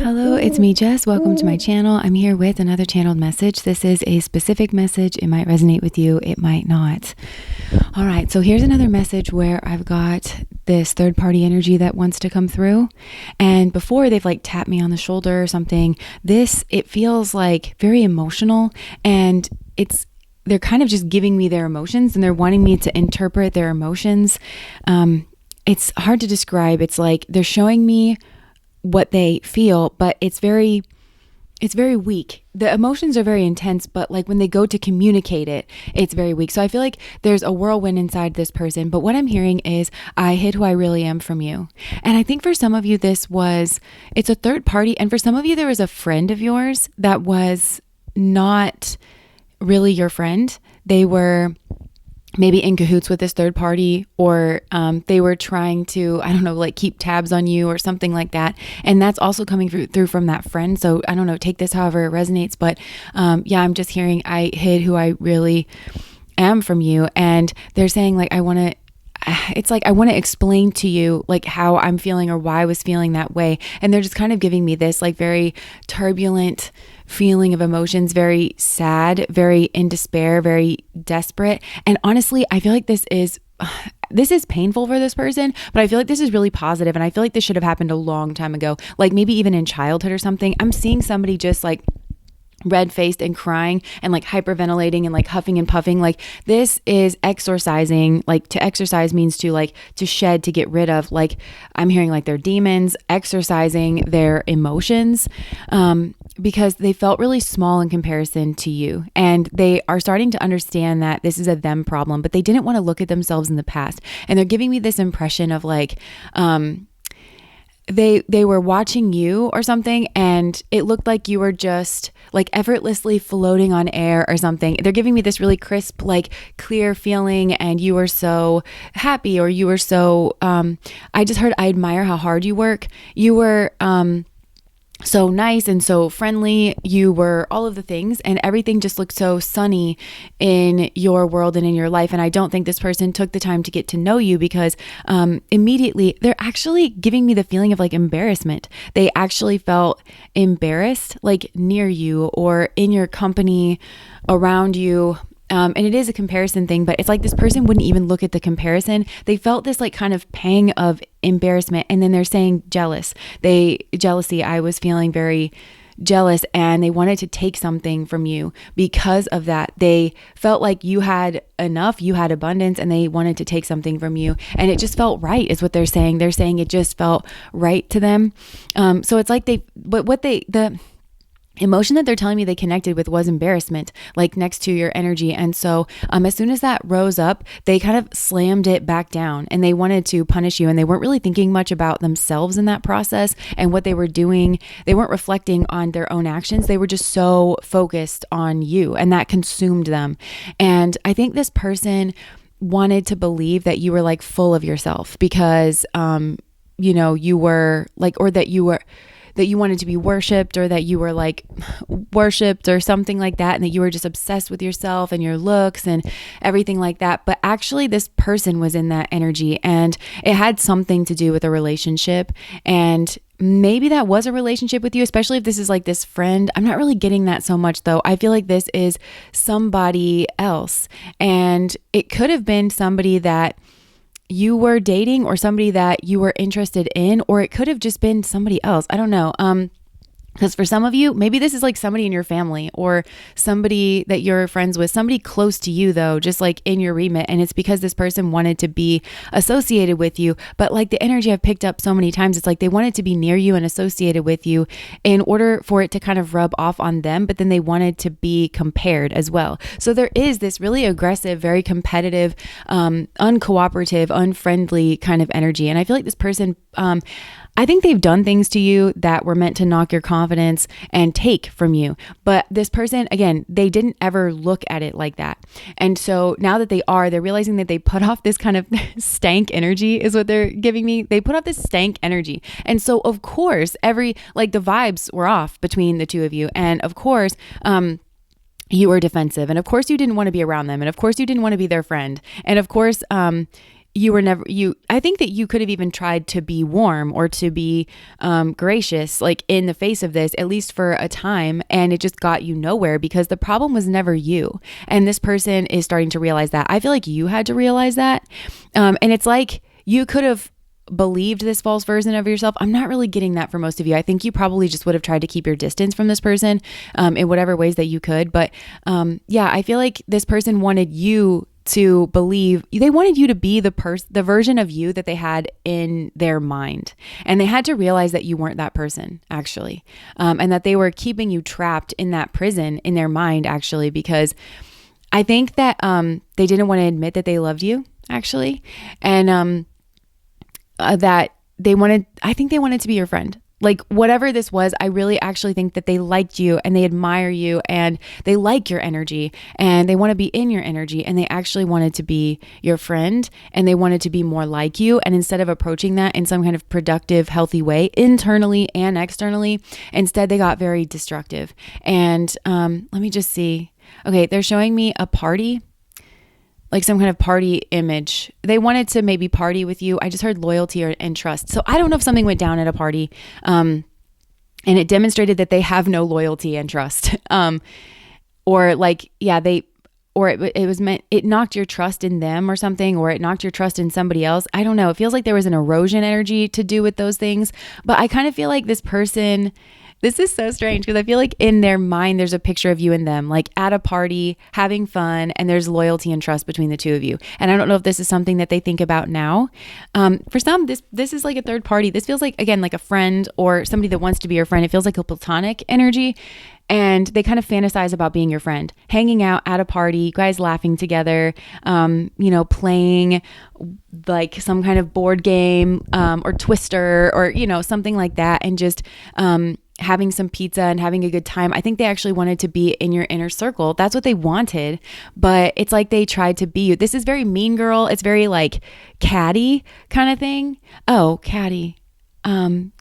Hello, it's me, Jess. Welcome to my channel. I'm here with another channeled message. This is a specific message. It might resonate with you. It might not. All right. So here's another message where I've got this third party energy that wants to come through. And before they've like tapped me on the shoulder or something, it feels like very emotional, and they're kind of just giving me their emotions and they're wanting me to interpret their emotions. It's hard to describe. It's like they're showing me what they feel, but it's very weak. The emotions are very intense, but like when they go to communicate it, it's very weak. So I feel like there's a whirlwind inside this person, but what I'm hearing is, I hid who I really am from you. And I think for some of you, it's a third party. And for some of you, there was a friend of yours that was not really your friend. They were maybe in cahoots with this third party, or they were trying to, I don't know, like keep tabs on you or something like that. And that's also coming through from that friend. So I don't know, take this however it resonates. But I'm just hearing, I hid who I really am from you. And they're saying like, I want to explain to you like how I'm feeling or why I was feeling that way. And they're just kind of giving me this like very turbulent feeling of emotions, very sad, very in despair, very desperate. And honestly, I feel like this is painful for this person, but I feel like this is really positive. And I feel like this should have happened a long time ago, like maybe even in childhood or something. I'm seeing somebody just like red-faced and crying and like hyperventilating and like huffing and puffing. Like this is exorcising. Like to exorcise means to shed, to get rid of. Like I'm hearing like they're demons exorcising their emotions, because they felt really small in comparison to you. And they are starting to understand that this is a them problem, but they didn't want to look at themselves in the past. And they're giving me this impression of like, they were watching you or something, and it looked like you were just like effortlessly floating on air or something. They're giving me this really crisp, like clear feeling, and you were so happy, or you were so, I just heard, I admire how hard you work. You were, so nice and so friendly. You were all of the things, and everything just looked so sunny in your world and in your life. And I don't think this person took the time to get to know you, because immediately they're actually giving me the feeling of like embarrassment. They actually felt embarrassed, like near you or in your company, around you. And it is a comparison thing, but it's like this person wouldn't even look at the comparison. They felt this like kind of pang of embarrassment. And then they're saying jealousy. I was feeling very jealous, and they wanted to take something from you because of that. They felt like you had enough, you had abundance, and they wanted to take something from you. And it just felt right is what they're saying. They're saying it just felt right to them. So it's like the emotion that they're telling me they connected with was embarrassment, like next to your energy. And so as soon as that rose up, they kind of slammed it back down, and they wanted to punish you. And they weren't really thinking much about themselves in that process and what they were doing. They weren't reflecting on their own actions. They were just so focused on you, and that consumed them. And I think this person wanted to believe that you were like full of yourself, because, you were like, or that you wanted to be worshipped, or that you were like worshipped or something like that, and that you were just obsessed with yourself and your looks and everything like that. But actually this person was in that energy, and it had something to do with a relationship. And maybe that was a relationship with you, especially if this is like this friend. I'm not really getting that so much though. I feel like this is somebody else, and it could have been somebody that you were dating, or somebody that you were interested in, or it could have just been somebody else. I don't know. Because for some of you, maybe this is like somebody in your family, or somebody that you're friends with, somebody close to you though, just like in your remit. And it's because this person wanted to be associated with you. But like the energy I've picked up so many times, it's like they wanted to be near you and associated with you in order for it to kind of rub off on them. But then they wanted to be compared as well. So there is this really aggressive, very competitive, uncooperative, unfriendly kind of energy. And I feel like this person, I think they've done things to you that were meant to knock your confidence and take from you. But this person, again, they didn't ever look at it like that. And so now that they're realizing that they put off this kind of stank energy is what they're giving me. They put off this stank energy. And so of course, the vibes were off between the two of you. And of course, you were defensive. And of course you didn't want to be around them. And of course you didn't want to be their friend. And of course, you were never, I think that you could have even tried to be warm or to be gracious, like in the face of this, at least for a time. And it just got you nowhere because the problem was never you. And this person is starting to realize that. I feel like you had to realize that. And it's like you could have believed this false version of yourself. I'm not really getting that for most of you. I think you probably just would have tried to keep your distance from this person in whatever ways that you could. But yeah, I feel like this person wanted you to believe, they wanted you to be the version of you that they had in their mind. And they had to realize that you weren't that person, actually. And that they were keeping you trapped in that prison in their mind, actually, because I think that they didn't want to admit that they loved you, actually. And that I think they wanted to be your friend. Like whatever this was, I really actually think that they liked you and they admire you and they like your energy and they want to be in your energy and they actually wanted to be your friend and they wanted to be more like you. And instead of approaching that in some kind of productive, healthy way, internally and externally, instead they got very destructive. And let me just see. Okay, they're showing me a party, like some kind of party image. They wanted to maybe party with you. I just heard loyalty and trust. So I don't know if something went down at a party and it demonstrated that they have no loyalty and trust. Or like, yeah, it was meant, it knocked your trust in them or something, or it knocked your trust in somebody else. I don't know. It feels like there was an erosion energy to do with those things. But I kind of feel like this person, this is so strange because I feel like in their mind, there's a picture of you and them, like at a party, having fun, and there's loyalty and trust between the two of you. And I don't know if this is something that they think about now. For some, this is like a third party. This feels like, again, like a friend or somebody that wants to be your friend. It feels like a platonic energy. And they kind of fantasize about being your friend, hanging out at a party, you guys laughing together, playing like some kind of board game or Twister or, something like that. And just having some pizza and having a good time. I think they actually wanted to be in your inner circle. That's what they wanted. But it's like they tried to be you. This is very Mean Girl. It's very like catty kind of thing. Oh, catty.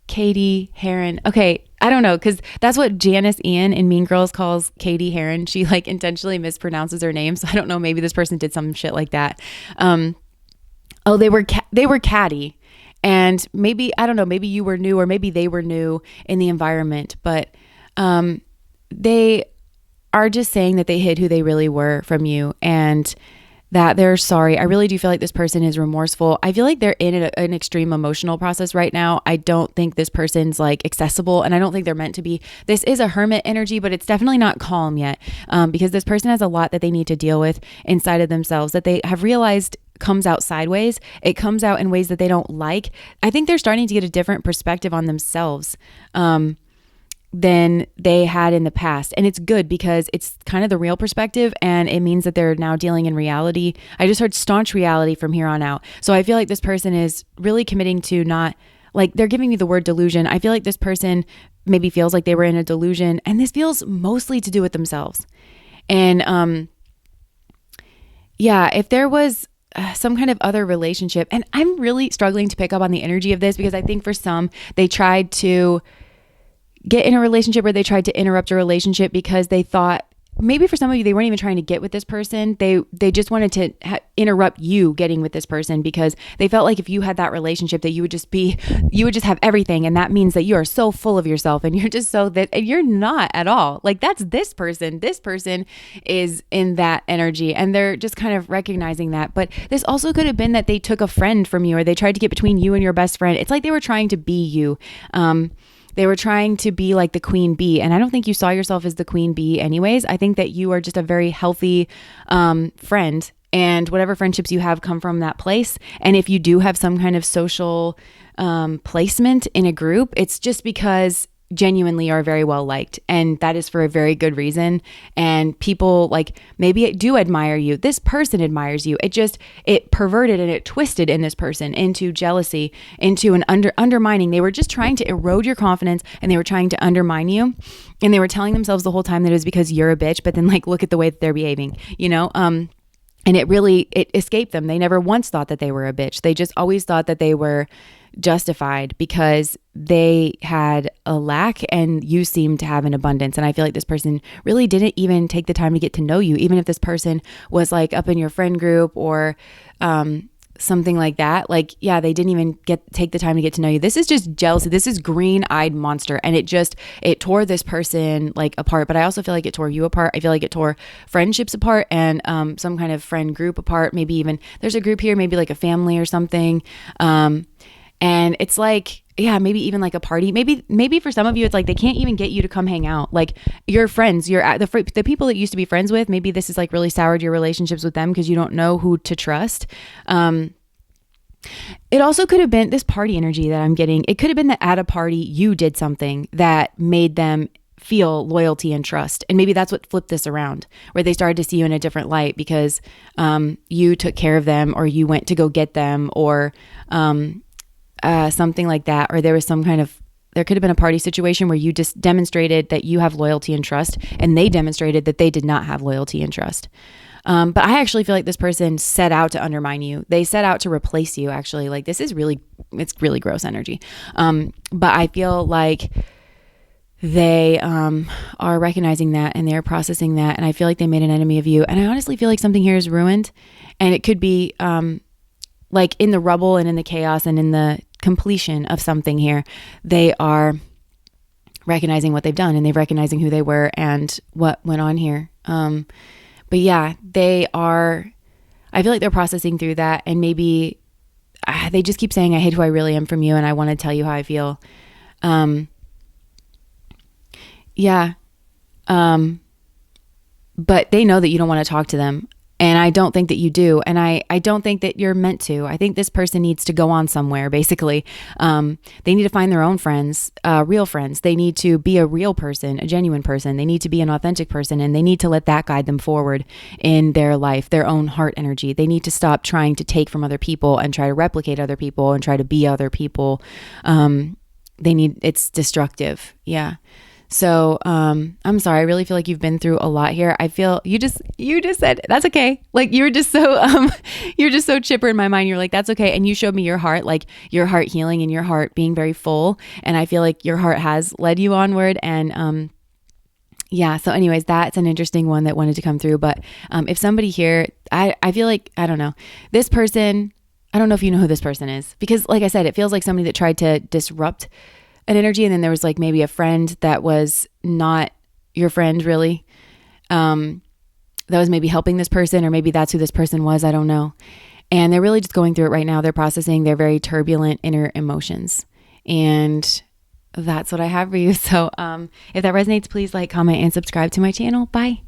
Katie Heron. Okay. I don't know, because that's what Janice Ian in Mean Girls calls Katie Heron. She like intentionally mispronounces her name. So I don't know, maybe this person did some shit like that. They were catty. And maybe, I don't know, maybe you were new or maybe they were new in the environment, but they are just saying that they hid who they really were from you and that they're sorry. I really do feel like this person is remorseful. I feel like they're in an extreme emotional process right now. I don't think this person's like accessible and I don't think they're meant to be. This is a hermit energy, but it's definitely not calm yet because this person has a lot that they need to deal with inside of themselves that they have realized comes out sideways. It comes out in ways that they don't like. I think they're starting to get a different perspective on themselves than they had in the past. And it's good because it's kind of the real perspective and it means that they're now dealing in reality. I just heard staunch reality from here on out. So I feel like this person is really committing to not, like they're giving me the word delusion. I feel like this person maybe feels like they were in a delusion and this feels mostly to do with themselves. And if there was some kind of other relationship, and I'm really struggling to pick up on the energy of this because I think for some, they tried to get in a relationship or they tried to interrupt a relationship because they thought, maybe for some of you, they weren't even trying to get with this person. They just wanted to interrupt you getting with this person because they felt like if you had that relationship that you would just have everything. And that means that you are so full of yourself and you're just so that, and you're not at all. Like that's this person. This person is in that energy and they're just kind of recognizing that. But this also could have been that they took a friend from you or they tried to get between you and your best friend. It's like they were trying to be you. They were trying to be like the queen bee. And I don't think you saw yourself as the queen bee anyways. I think that you are just a very healthy friend and whatever friendships you have come from that place. And if you do have some kind of social placement in a group, it's just because genuinely are very well liked. And that is for a very good reason. And people like maybe do admire you. This person admires you. It perverted and it twisted in this person into jealousy, into an undermining. They were just trying to erode your confidence and they were trying to undermine you. And they were telling themselves the whole time that it was because you're a bitch, but then like, look at the way that they're behaving, and it escaped them. They never once thought that they were a bitch. They just always thought that they were justified because they had a lack and you seemed to have an abundance. And I feel like this person really didn't even take the time to get to know you, even if this person was like up in your friend group or something like that. Like, yeah, they didn't even take the time to get to know you. This is just jealousy. This is green-eyed monster. And it tore this person like apart. But I also feel like it tore you apart. I feel like it tore friendships apart and some kind of friend group apart. Maybe even there's a group here, maybe like a family or something. And it's like, yeah, maybe even like a party. Maybe for some of you, it's like they can't even get you to come hang out. Like your friends, the people that you used to be friends with, maybe this is like really soured your relationships with them because you don't know who to trust. It also could have been this party energy that I'm getting. It could have been that at a party, you did something that made them feel loyalty and trust. And maybe that's what flipped this around, where they started to see you in a different light because you took care of them, or you went to go get them, or something like that. Or there could have been a party situation where you just demonstrated that you have loyalty and trust, and they demonstrated that they did not have loyalty and trust. But I actually feel like this person set out to undermine you. They set out to replace you, actually. Like it's really gross energy. But I feel like they are recognizing that, and they're processing that. And I feel like they made an enemy of you. And I honestly feel like something here is ruined, and it could be like in the rubble and in the chaos and in the completion of something here, they are recognizing what they've done, and they're recognizing who they were and what went on here. But yeah, I feel like they're processing through that, and maybe they just keep saying, I hate who I really am from you, and I want to tell you how I feel. But they know that you don't want to talk to them. And I don't think that you do. And I don't think that you're meant to. I think this person needs to go on somewhere, basically. They need to find their own friends, real friends. They need to be a real person, a genuine person. They need to be an authentic person, and they need to let that guide them forward in their life, their own heart energy. They need to stop trying to take from other people and try to replicate other people and try to be other people. It's destructive. Yeah. So, I'm sorry. I really feel like you've been through a lot here. I feel you just said, that's okay. Like you were just so, you're just so chipper in my mind. You're like, that's okay. And you showed me your heart, like your heart healing and your heart being very full. And I feel like your heart has led you onward. And, yeah. So anyways, that's an interesting one that wanted to come through. But, if somebody here, I feel like, I don't know, this person, I don't know if you know who this person is, because like I said, it feels like somebody that tried to disrupt an energy. And then there was like maybe a friend that was not your friend really, that was maybe helping this person, or maybe that's who this person was. I don't know. And they're really just going through it right now. They're processing their very turbulent inner emotions. And that's what I have for you. So if that resonates, please like, comment, and subscribe to my channel. Bye.